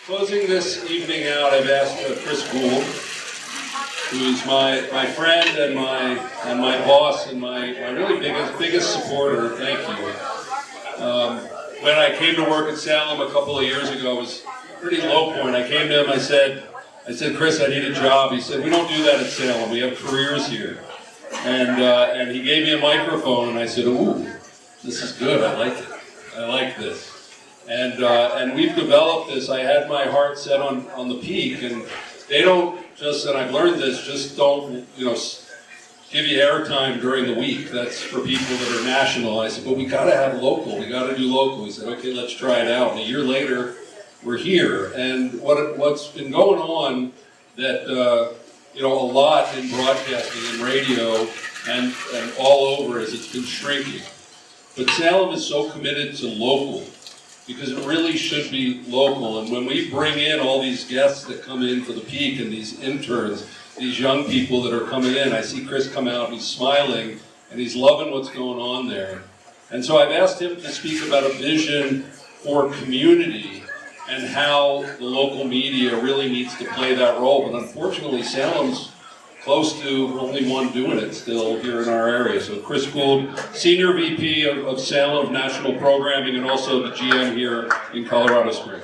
Closing this evening out, I've asked Chris Gould, who's my friend and my boss and my really biggest supporter. Thank you. When I came to work at Salem a couple of years ago, it was a pretty low point. I came to him. I said, Chris, I need a job. He said, we don't do that at Salem. We have careers here. And he gave me a microphone, and I said, ooh, this is good. I like it. I like this. And we've developed this. I had my heart set on the Peak, and they don't just, and I've learned this, just don't, give you airtime during the week. That's for people that are national. I said, but we got to have local. We got to do local. He said, okay, let's try it out. And a year later, we're here. And what's been going on that, a lot in broadcasting and radio and all over is it's been shrinking. But Salem is so committed to local, because it really should be local. And when we bring in all these guests that come in for the Peak and these interns, these young people that are coming in, I see Chris come out, he's smiling, and he's loving what's going on there. And so I've asked him to speak about a vision for community and how the local media really needs to play that role. But unfortunately, Salem's close to only one doing it still here in our area. So Chris Gould, Senior VP of Salem National Programming and also the GM here in Colorado Springs.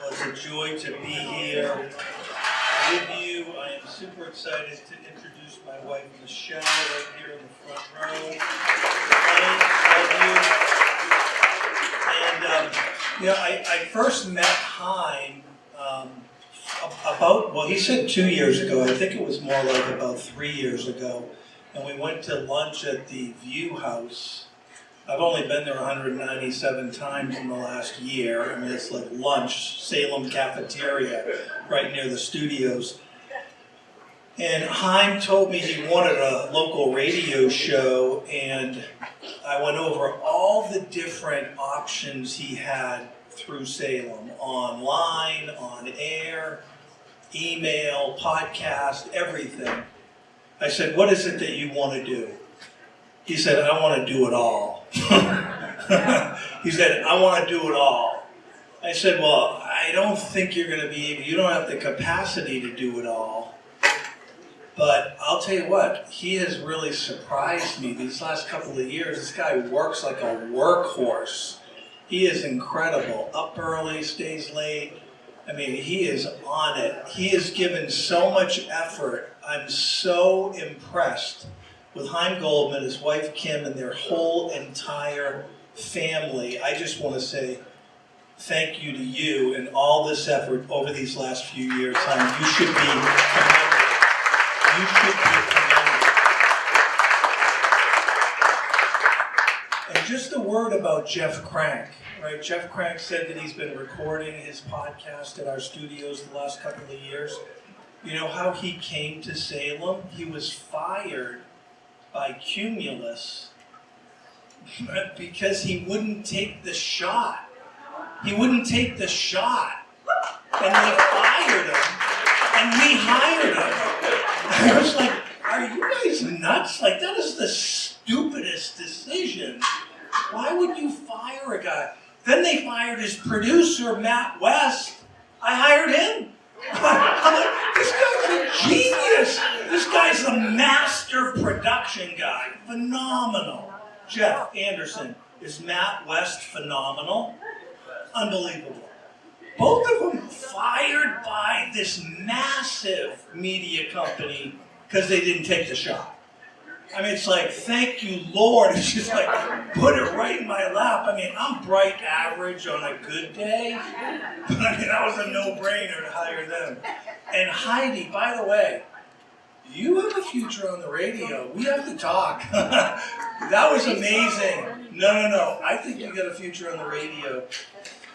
Well, it's a joy to be here with you. I am super excited to introduce my wife, Michelle, right here in the front row. Thank you. And, I first met Hein he said 2 years ago. I think it was more like about 3 years ago. And we went to lunch at the View House. I've only been there 197 times in the last year. I mean, it's like lunch, Salem cafeteria, right near the studios. And Hein told me he wanted a local radio show, and I went over all the different options he had through Salem, online, on air, email, podcast, everything. I said, what is it that you want to do? He said, I want to do it all. He said, I want to do it all. I said, well, I don't think you're going to be able, you don't have the capacity to do it all. But I'll tell you what, he has really surprised me these last couple of years. This guy works like a workhorse. He is incredible. Up early, stays late. I mean, he is on it. He has given so much effort. I'm so impressed with Hein Goldman, his wife Kim, and their whole entire family. I just want to say thank you to you and all this effort over these last few years. Hein, you should be commended. You should be commended. And just a word about Jeff Crank, right? Jeff Crank said that he's been recording his podcast at our studios the last couple of years. You know how he came to Salem? He was fired by Cumulus because he wouldn't take the shot. He wouldn't take the shot. And they fired him, and we hired him. I was like, are you guys nuts? Like, that is the stupidest decision. Why would you fire a guy? Then they fired his producer, Matt West. I hired him. I'm like, this guy's a genius. This guy's a master production guy. Phenomenal. Jeff Anderson, is Matt West phenomenal? Unbelievable. Both of them fired by this massive media company because they didn't take the shot. I mean, it's like, thank you, Lord. It's just like, put it right in my lap. I mean, I'm bright average on a good day. But I mean, that was a no-brainer to hire them. And Heidi, by the way, you have a future on the radio. We have to talk. That was amazing. No. I think you got a future on the radio.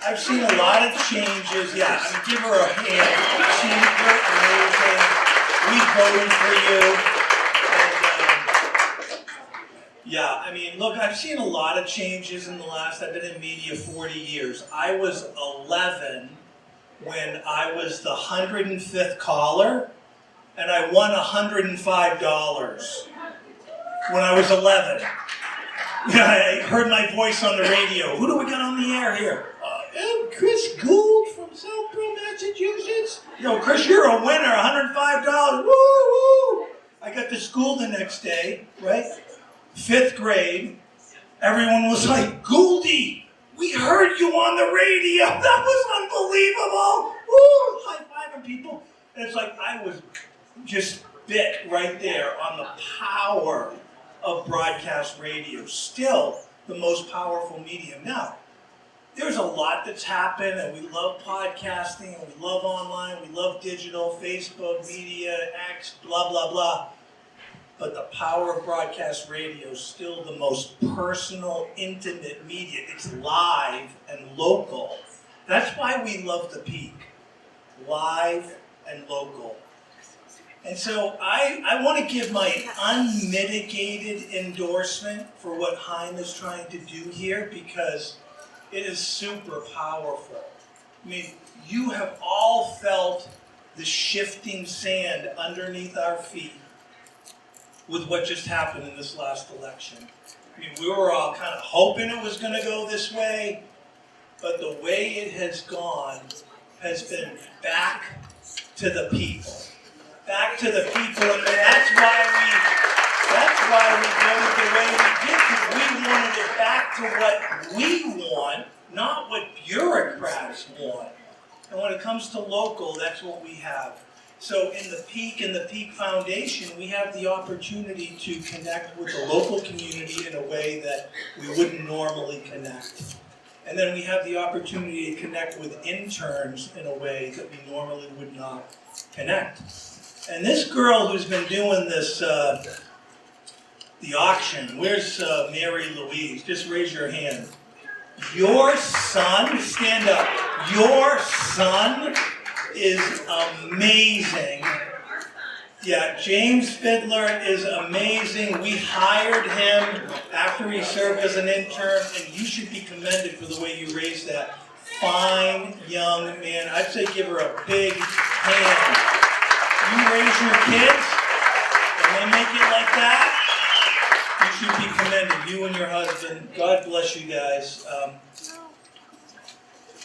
I've seen a lot of changes. Yeah, I mean, give her a hand. You're amazing. We voted for you. Yeah, I mean, look, I've seen a lot of changes in the last, I've been in media 40 years. I was 11 when I was the 105th caller, and I won $105 when I was 11. Yeah, I heard my voice on the radio. Who do we got on the air here? I'm Chris Gould from Southborough, Massachusetts. Chris, you're a winner, $105. Woo, woo. I got to school the next day, right? 5th grade. Everyone was like, Gouldy, we heard you on the radio. That was unbelievable. Woo, high-fiving people. And it's like I was just bit right there on the power of broadcast radio. Still the most powerful medium. Now, there's a lot that's happened, and we love podcasting, and we love online, we love digital, Facebook, media, X, blah, blah, blah. But the power of broadcast radio is still the most personal, intimate media. It's live and local. That's why we love the Peak. Live and local. And so I want to give my unmitigated endorsement for what Heim is trying to do here, because it is super powerful. I mean, you have all felt the shifting sand underneath our feet with what just happened in this last election. I mean, we were all kind of hoping it was going to go this way, but the way it has gone has been back to the people. Back to the people, and that's why we voted the way we did, because we wanted it back to what we want, not what bureaucrats want. And when it comes to local, that's what we have. So in the Peak Foundation, we have the opportunity to connect with the local community in a way that we wouldn't normally connect. And then we have the opportunity to connect with interns in a way that we normally would not connect. And this girl who's been doing this, the auction, where's Mary Louise? Just raise your hand. Your son, stand up. Your son is amazing. Yeah, James Fiddler is amazing. We hired him after he served as an intern, and you should be commended for the way you raised that fine young man. I'd say give her a big hand. You raise your kids, and they make it like that, you should be commended, you and your husband. God bless you guys.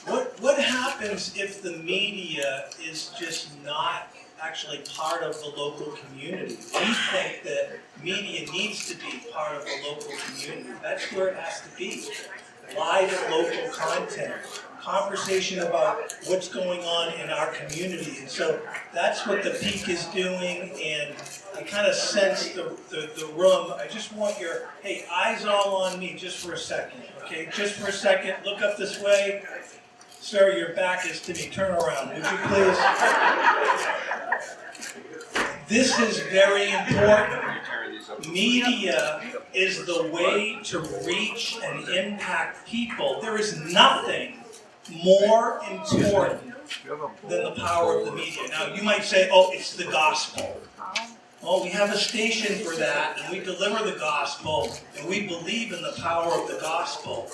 What happens if the media is just not actually part of the local community? We think that media needs to be part of the local community. That's where it has to be. Live and local content. Conversation about what's going on in our community. And so that's what the Peak is doing, and I kind of sense the room. I just want your, hey, eyes all on me just for a second, okay? Just for a second, look up this way. Sir, your back is to me. Turn around, would you please? This is very important. Media is the way to reach and impact people. There is nothing more important than the power of the media. Now, you might say, oh, it's the gospel. Well, we have a station for that, and we deliver the gospel, and we believe in the power of the gospel.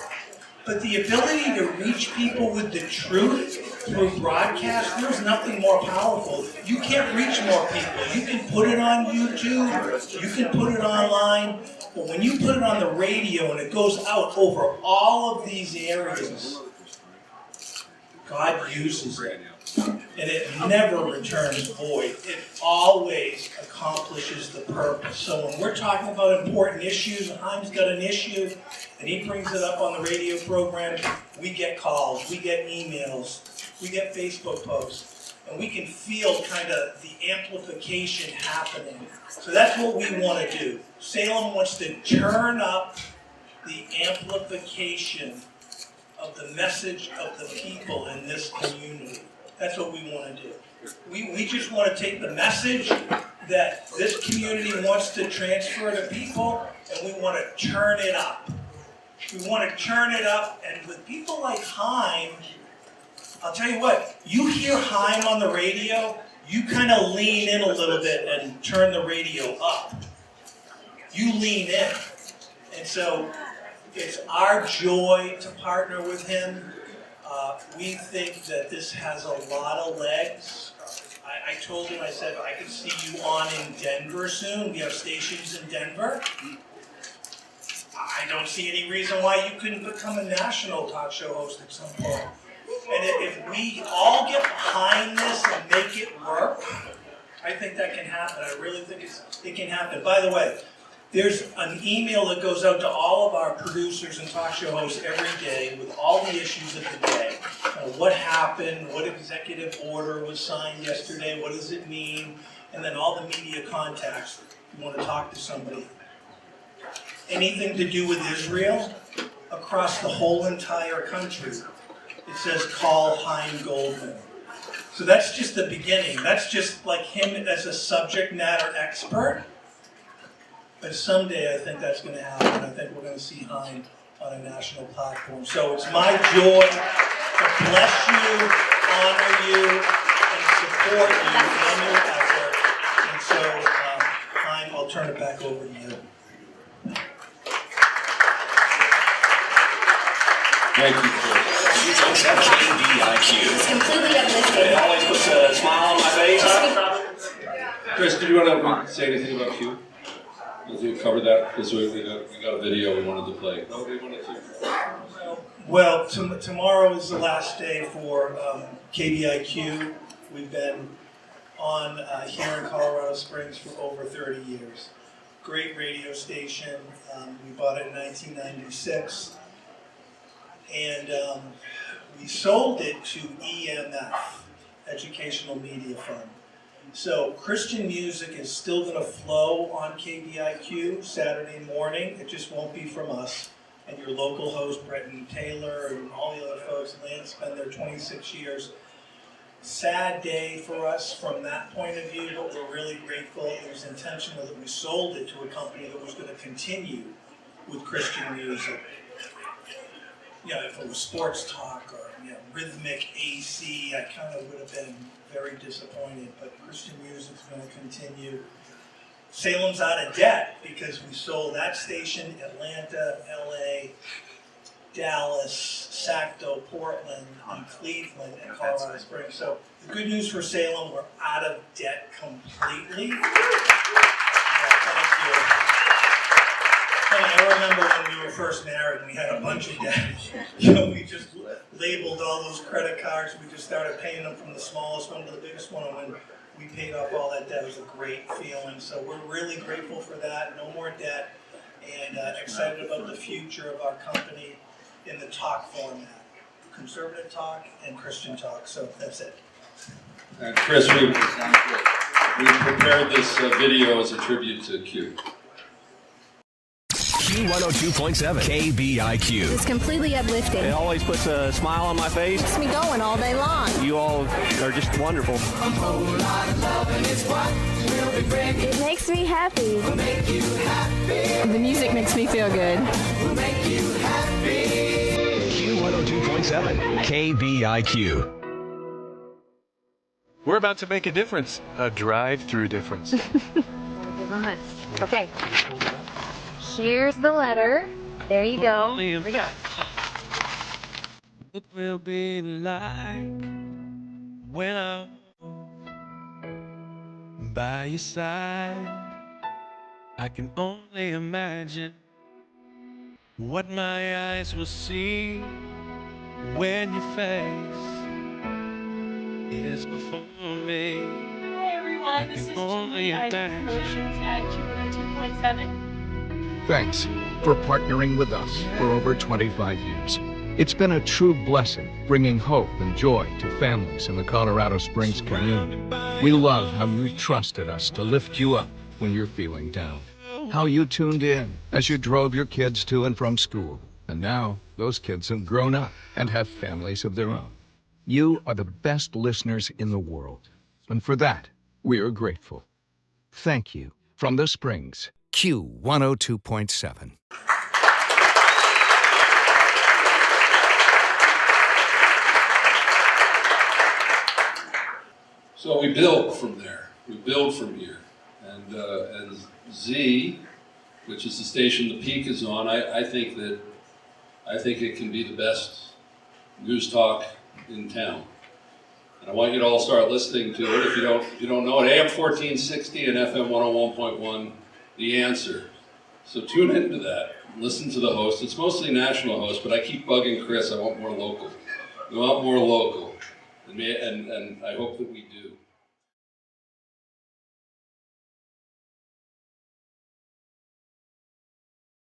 But the ability to reach people with the truth through broadcast, there's nothing more powerful. You can't reach more people. You can put it on YouTube, you can put it online, but when you put it on the radio and it goes out over all of these areas, God uses it. And it never returns void. It always accomplishes the purpose. So when we're talking about important issues, and Heim's got an issue, and he brings it up on the radio program, we get calls, we get emails, we get Facebook posts, and we can feel kind of the amplification happening. So that's what we want to do. Salem wants to turn up the amplification of the message of the people in this community. That's what we want to do. We just want to take the message that this community wants to transfer to people, and we want to turn it up. We want to turn it up, and with people like Heim, I'll tell you what, you hear Heim on the radio, you kind of lean in a little bit and turn the radio up. You lean in. And so it's our joy to partner with him. We think that this has a lot of legs. I told him, I said, I could see you on in Denver soon. We have stations in Denver. I don't see any reason why you couldn't become a national talk show host at some point. And if we all get behind this and make it work, I think that can happen. I really think it can happen. By the way, there's an email that goes out to all of our producers and talk show hosts every day with all the issues of the day. What happened, what executive order was signed yesterday, what does it mean, and then all the media contacts if you want to talk to somebody. Anything to do with Israel, across the whole entire country, it says call Hein Goldman. So that's just the beginning. That's just like him as a subject matter expert. But someday I think that's going to happen. I think we're going to see Hein on a national platform. So it's my joy to bless you, honor you, and support you in your effort. And so, Hein, I'll turn it back over to you. Thank you, Chris. KBIQ. It's completely uplifting. It always puts a smile on my face. Chris, did you want to say anything about Q? Did you cover that? Because we got a video we wanted to play. Nobody wanted to? Well, tomorrow is the last day for KBIQ. We've been on here in Colorado Springs for over 30 years. Great radio station. We bought it in 1996. And we sold it to EMF, Educational Media Fund. So Christian music is still going to flow on KBIQ Saturday morning. It just won't be from us and your local host, Bretton Taylor, and all the other folks. Lance been there 26 years. Sad day for us from that point of view, but we're really grateful. It was intentional that we sold it to a company that was going to continue with Christian music. If it was sports talk or rhythmic AC, I kind of would have been very disappointed. But Christian music's going to continue. Salem's out of debt because we sold that station, Atlanta, LA, Dallas, Sacto, Portland, and Cleveland, and Colorado Springs. So the good news for Salem, we're out of debt completely. Thank you. I remember when we were first married and we had a bunch of debt. We just labeled all those credit cards. We just started paying them from the smallest one to the biggest one. And when we paid off all that debt, it was a great feeling. So we're really grateful for that. No more debt. And excited about the future of our company in the talk format. Conservative talk and Christian talk. So that's it. And Chris, we prepared this video as a tribute to Q. Q102.7 KBIQ. It's completely uplifting. It always puts a smile on my face. Keeps me going all day long. You all are just wonderful. It makes me happy. The music makes me feel good. Q102.7 KBIQ. We're about to make a difference. A drive-through difference. Okay. Here's the letter. There you go. Here we go. It will be like when I'm by your side. I can only imagine what my eyes will see when your face is before me. Hi everyone, this is Julie. I do promotions at Q102.7. Thanks for partnering with us for over 25 years. It's been a true blessing bringing hope and joy to families in the Colorado Springs community. We love how you trusted us to lift you up when you're feeling down. How you tuned in as you drove your kids to and from school. And now those kids have grown up and have families of their own. You are the best listeners in the world. And for that, we are grateful. Thank you from the Springs. Q102.7. So we build from there. We build from here. And Z, which is the station the Peak is on, I think it can be the best news talk in town. And I want you to all start listening to it if you don't know it. AM 1460 and FM 101.1, The Answer. So tune into that. Listen to the host. It's mostly national hosts, but I keep bugging Chris. I want more local. We want more local. And I hope that we do.